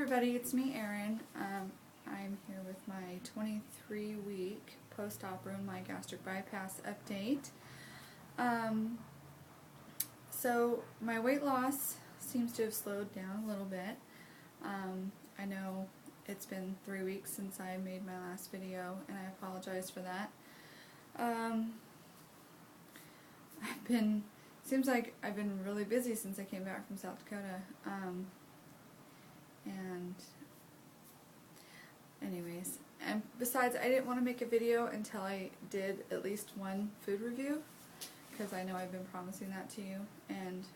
everybody, it's me, Erin. I'm here with my 23-week post-op RNY gastric bypass update. So my weight loss seems to have slowed down a little bit. I know it's been 3 weeks since I made my last video, and I apologize for that. Seems like I've been really busy since I came back from South Dakota. And anyways, and besides, I didn't want to make a video until I did at least one food review, because I know I've been promising that to you, and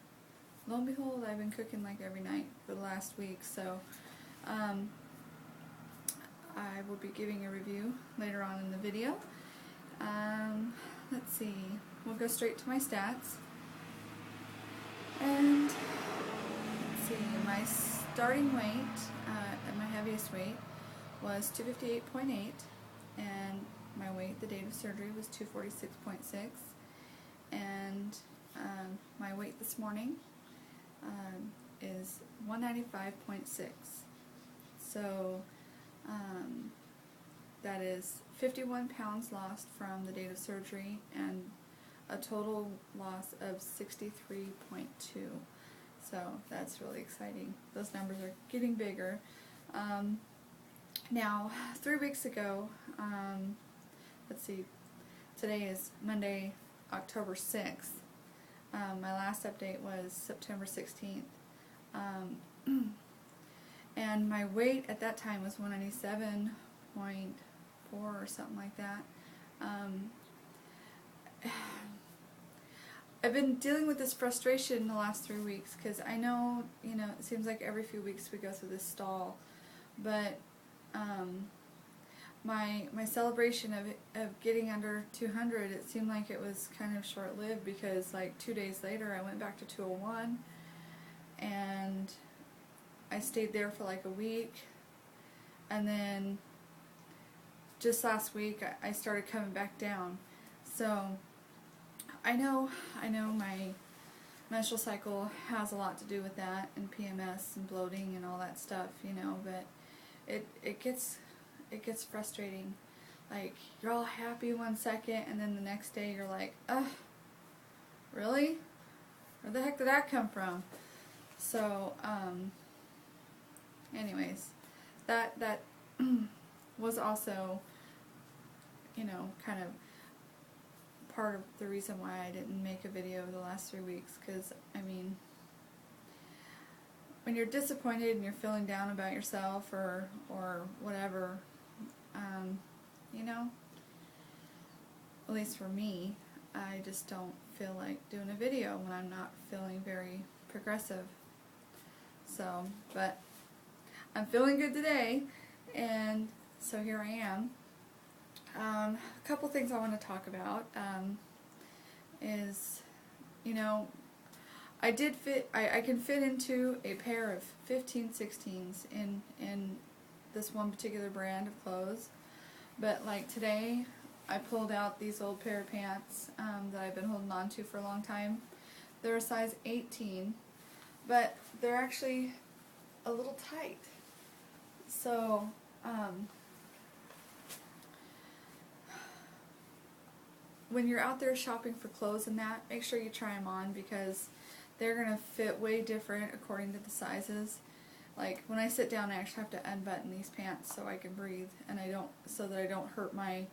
lo and behold, I've been cooking like every night for the last week. So I will be giving a review later on in the video. Let's see, we'll go straight to my stats. And let's see, my starting weight at my heaviest weight was 258.8, and my weight the date of surgery was 246.6, and my weight this morning is 195.6. So that is 51 pounds lost from the date of surgery and a total loss of 63.2. So that's really exciting. Those numbers are getting bigger. Now, 3 weeks ago, let's see, today is Monday, October 6th. My last update was September 16th. And my weight at that time was 197.4 or something like that. I've been dealing with this frustration the last 3 weeks, because I know, it seems like every few weeks we go through this stall, but my celebration of getting under 200, it seemed like it was kind of short-lived, because like 2 days later I went back to 201, and I stayed there for like a week, and then just last week I started coming back down. So I know my menstrual cycle has a lot to do with that, and PMS and bloating and all that stuff, but it gets frustrating. Like, you're all happy 1 second, and then the next day you're like, ugh, really? Where the heck did that come from? So anyways, that was also, kind of part of the reason why I didn't make a video the last 3 weeks, because, when you're disappointed and you're feeling down about yourself or whatever, at least for me, I just don't feel like doing a video when I'm not feeling very progressive. So, but I'm feeling good today, and so here I am. A couple things I want to talk about is, I can fit into a pair of 15/16s in this one particular brand of clothes, but like today I pulled out these old pair of pants that I've been holding on to for a long time. They're a size 18, but they're actually a little tight. So when you're out there shopping for clothes and that, make sure you try them on, because they're going to fit way different according to the sizes. Like, when I sit down, I actually have to unbutton these pants so I can breathe, and so that I don't hurt my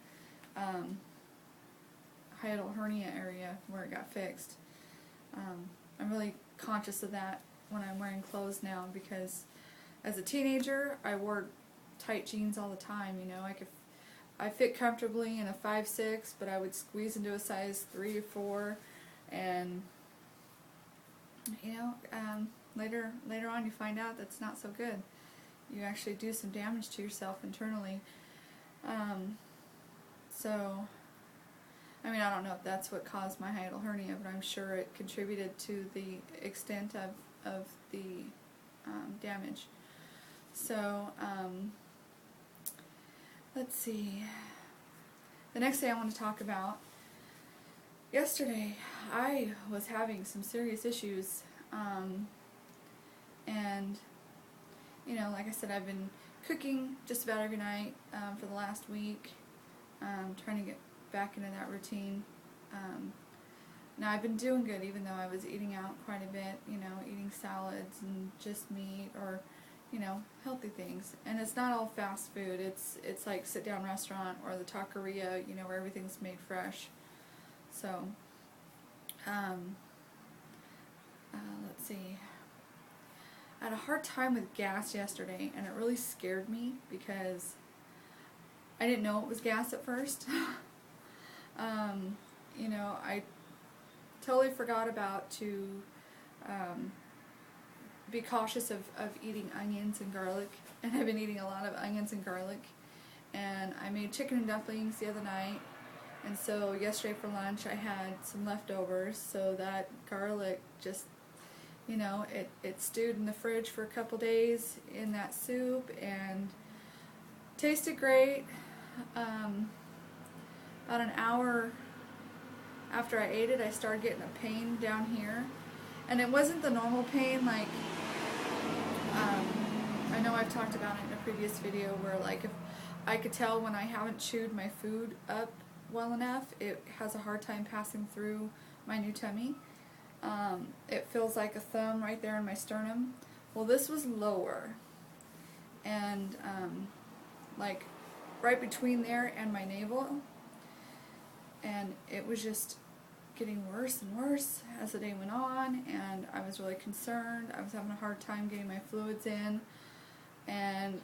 hiatal hernia area where it got fixed. I'm really conscious of that when I'm wearing clothes now, because as a teenager I wore tight jeans all the time. I fit comfortably in a 5'6", but I would squeeze into a size 3 or 4, and later on you find out that's not so good. You actually do some damage to yourself internally. So I don't know if that's what caused my hiatal hernia, but I'm sure it contributed to the extent of the damage. So let's see. The next thing I want to talk about, yesterday I was having some serious issues, and know, like I said, I've been cooking just about every night for the last week, trying to get back into that routine. Now I've been doing good, even though I was eating out quite a bit, you know, eating salads and just meat, or, you know, healthy things. And it's not all fast food. It's like sit-down restaurant or the taqueria, you know, where everything's made fresh. So, let's see. I had a hard time with gas yesterday, and it really scared me because I didn't know it was gas at first. You know, I totally forgot about to be cautious of eating onions and garlic, and I've been eating a lot of onions and garlic. And I made chicken and dumplings the other night, and so yesterday for lunch I had some leftovers, so that garlic just, you know, it stewed in the fridge for a couple days in that soup and tasted great. About an hour after I ate it, I started getting a pain down here, and it wasn't the normal pain like I know I've talked about it in a previous video, where like if I could tell when I haven't chewed my food up well enough, it has a hard time passing through my new tummy. It feels like a thumb right there in my sternum. Well, this was lower, and like right between there and my navel, and it was just getting worse and worse as the day went on, and I was really concerned. I was having a hard time getting my fluids in, and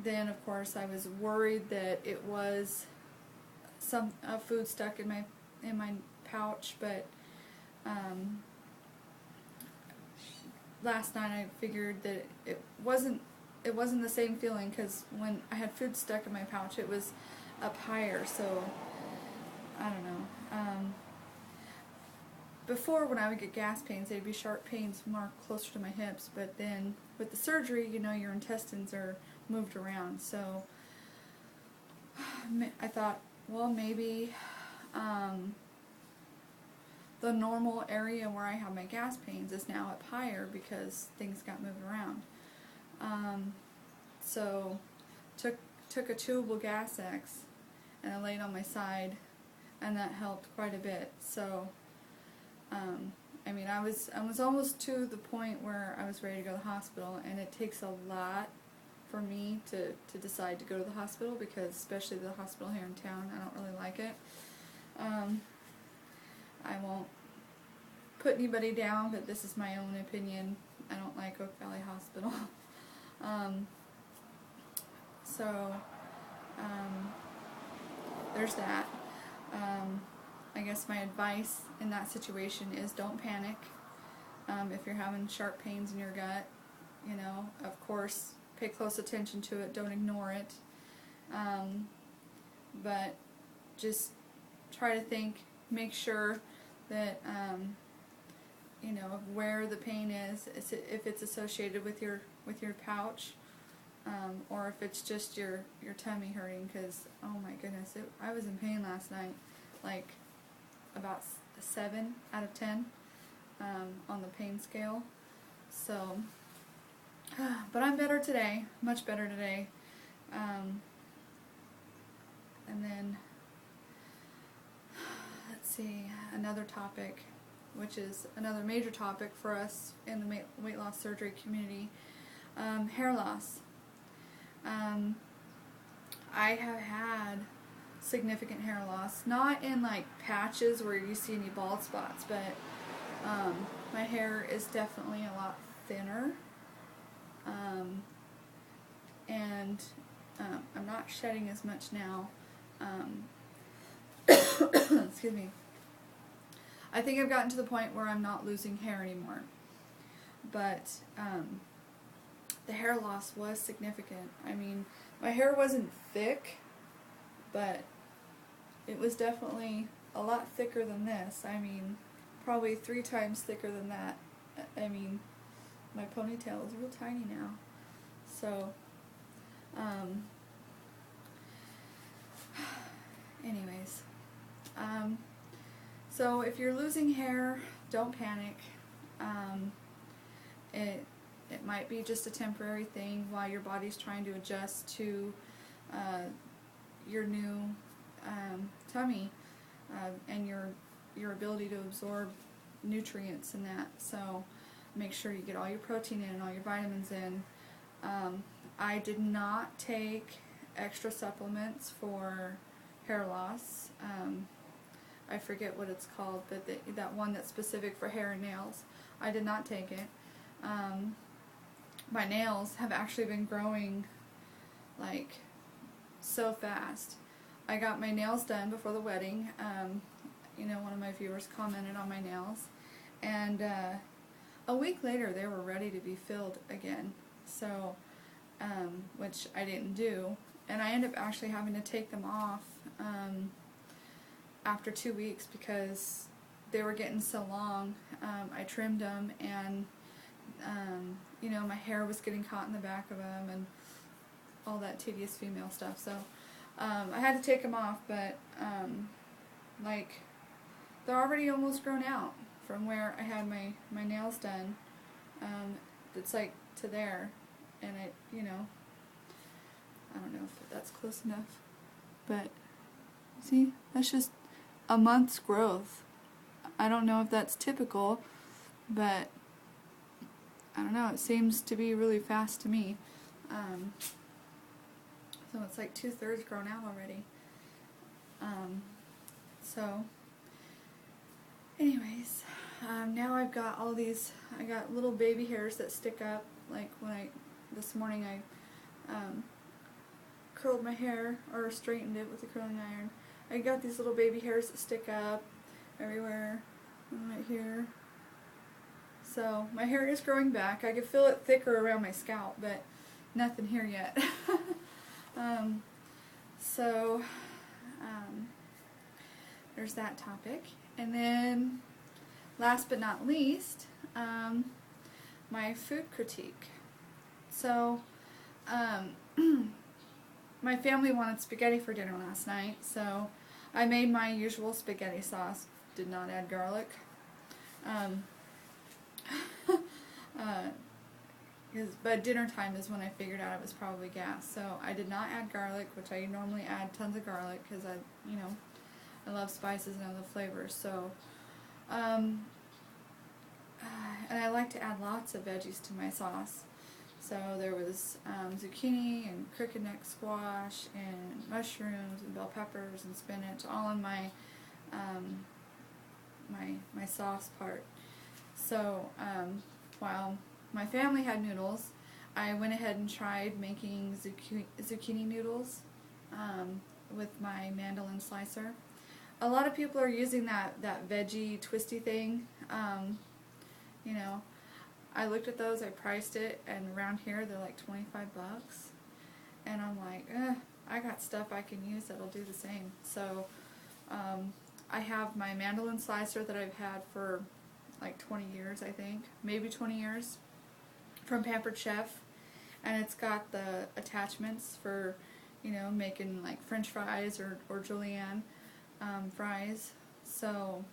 then of course I was worried that it was some food stuck in my pouch. But last night I figured that it wasn't the same feeling, because when I had food stuck in my pouch, it was up higher. So I don't know. Before, when I would get gas pains, they'd be sharp pains more closer to my hips, but then with the surgery, you know, your intestines are moved around. So I thought, well, maybe the normal area where I have my gas pains is now up higher because things got moved around. So took a chewable Gas X, and I laid on my side, and that helped quite a bit. So I mean, I was almost to the point where I was ready to go to the hospital, and it takes a lot for me to decide to go to the hospital, because especially the hospital here in town, I don't really like it. I won't put anybody down, but this is my own opinion. I don't like Oak Valley Hospital. There's that. I guess my advice in that situation is don't panic. If you're having sharp pains in your gut, you know, of course, pay close attention to it, don't ignore it. But just try to think, make sure that, you know, of where the pain is, if it's associated with your pouch, or if it's just your tummy hurting, because, oh my goodness, I was in pain last night, like about 7 out of 10 on the pain scale. So, but I'm better today, much better today. And then, let's see, another topic, which is another major topic for us in the weight loss surgery community, hair loss. I have had significant hair loss, not in like patches where you see any bald spots, but my hair is definitely a lot thinner, and I'm not shedding as much now. Excuse me. I think I've gotten to the point where I'm not losing hair anymore, but the hair loss was significant. I mean, my hair wasn't thick, but it was definitely a lot thicker than this. I mean, probably 3 times thicker than that. I mean, my ponytail is real tiny now. So, anyways, so if you're losing hair, don't panic. it might be just a temporary thing while your body's trying to adjust to your new tummy and your ability to absorb nutrients and that. So make sure you get all your protein in and all your vitamins in. I did not take extra supplements for hair loss. I forget what it's called, but that one that's specific for hair and nails. I did not take it. My nails have actually been growing like so fast. I got my nails done before the wedding. You know, one of my viewers commented on my nails, and a week later they were ready to be filled again. So, which I didn't do, and I ended up actually having to take them off after 2 weeks because they were getting so long. I trimmed them, and you know, my hair was getting caught in the back of them and all that tedious female stuff. So I had to take them off, but like they're already almost grown out from where I had my nails done. It's like to there, and you know, I don't know if that's close enough, but see, that's just a month's growth. I don't know if that's typical, but I don't know, it seems to be really fast to me. So it's like 2/3 grown out already. So anyways, now I've got all these, I got little baby hairs that stick up. Like when this morning I curled my hair, or straightened it with a curling iron. I got these little baby hairs that stick up everywhere, and right here. So my hair is growing back. I can feel it thicker around my scalp, but nothing here yet. So there's that topic. And then last but not least, my food critique. So my family wanted spaghetti for dinner last night, so I made my usual spaghetti sauce. Did not add garlic. But dinner time is when I figured out it was probably gas. So I did not add garlic, which I normally add tons of garlic because I love spices and other flavors. So, and I like to add lots of veggies to my sauce. So there was zucchini and crooked neck squash and mushrooms and bell peppers and spinach, all in my my sauce part. So while my family had noodles, I went ahead and tried making zucchini noodles with my mandolin slicer. A lot of people are using that veggie twisty thing. You know, I looked at those, I priced it, and around here they're like $25. And I'm like, I got stuff I can use that'll do the same. So I have my mandolin slicer that I've had for like 20 years, I think, maybe 20 years, from Pampered Chef, and it's got the attachments for, you know, making like French fries or julienne fries. So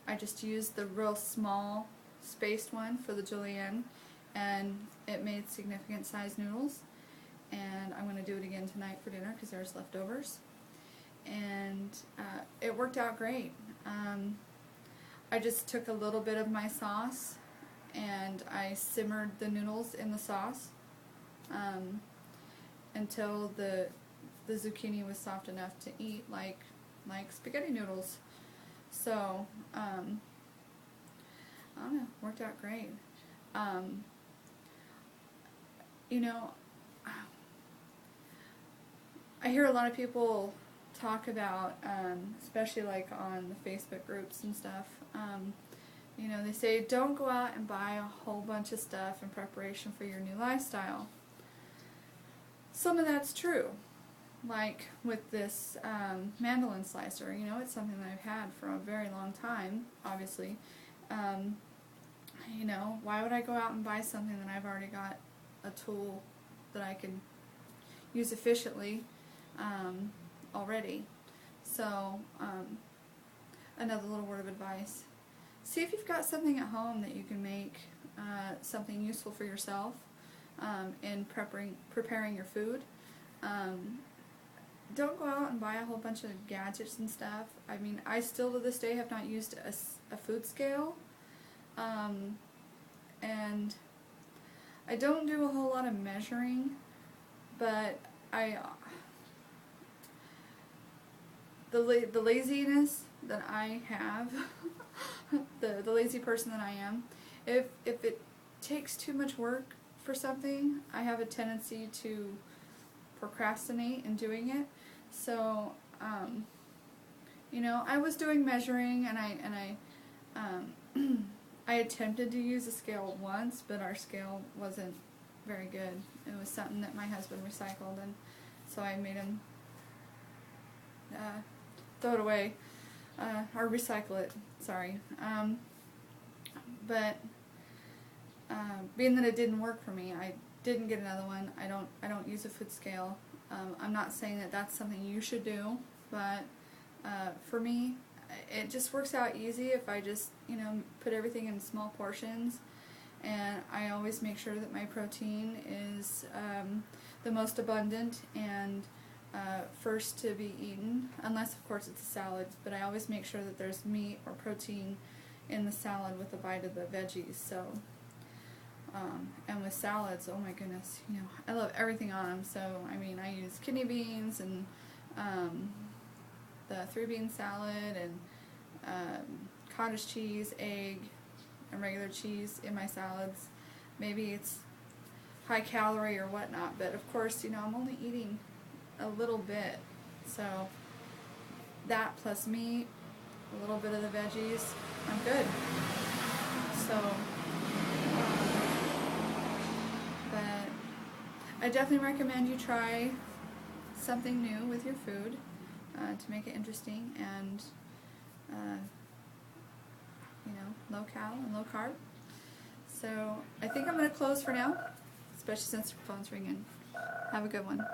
I just used the real small spaced one for the julienne, and it made significant size noodles, and I'm going to do it again tonight for dinner because there's leftovers, and it worked out great. I just took a little bit of my sauce and I simmered the noodles in the sauce until the zucchini was soft enough to eat like spaghetti noodles. So I don't know, worked out great. You know, I hear a lot of people talk about, especially like on the Facebook groups and stuff, you know, they say don't go out and buy a whole bunch of stuff in preparation for your new lifestyle. Some of that's true. Like with this mandolin slicer, you know, it's something that I've had for a very long time, obviously. You know, why would I go out and buy something that I've already got a tool that I can use efficiently already? So, another little word of advice. see if you've got something at home that you can make something useful for yourself in preparing your food. Don't go out and buy a whole bunch of gadgets and stuff. I mean, I still to this day have not used a food scale, and I don't do a whole lot of measuring, but the laziness that I have, the lazy person that I am, if it takes too much work for something, I have a tendency to procrastinate in doing it. So, you know, I was doing measuring, and I attempted to use a scale once, but our scale wasn't very good. It was something that my husband recycled, and so I made him throw it away, or recycle it, sorry. But being that it didn't work for me, I didn't get another one. I don't use a food scale. I'm not saying that that's something you should do, but for me, it just works out easy if I just, you know, put everything in small portions, and I always make sure that my protein is the most abundant and first to be eaten, unless of course it's a salad, but I always make sure that there's meat or protein in the salad with a bite of the veggies. So and with salads, oh my goodness, you know, I love everything on them. So I mean, I use kidney beans and the 3-bean salad and cottage cheese, egg, and regular cheese in my salads. Maybe it's high calorie or whatnot, but of course, you know, I'm only eating a little bit. So that plus meat, a little bit of the veggies, I'm good. So, but I definitely recommend you try something new with your food to make it interesting and, you know, low cal and low carb. So I think I'm going to close for now, especially since the phone's ringing. Have a good one.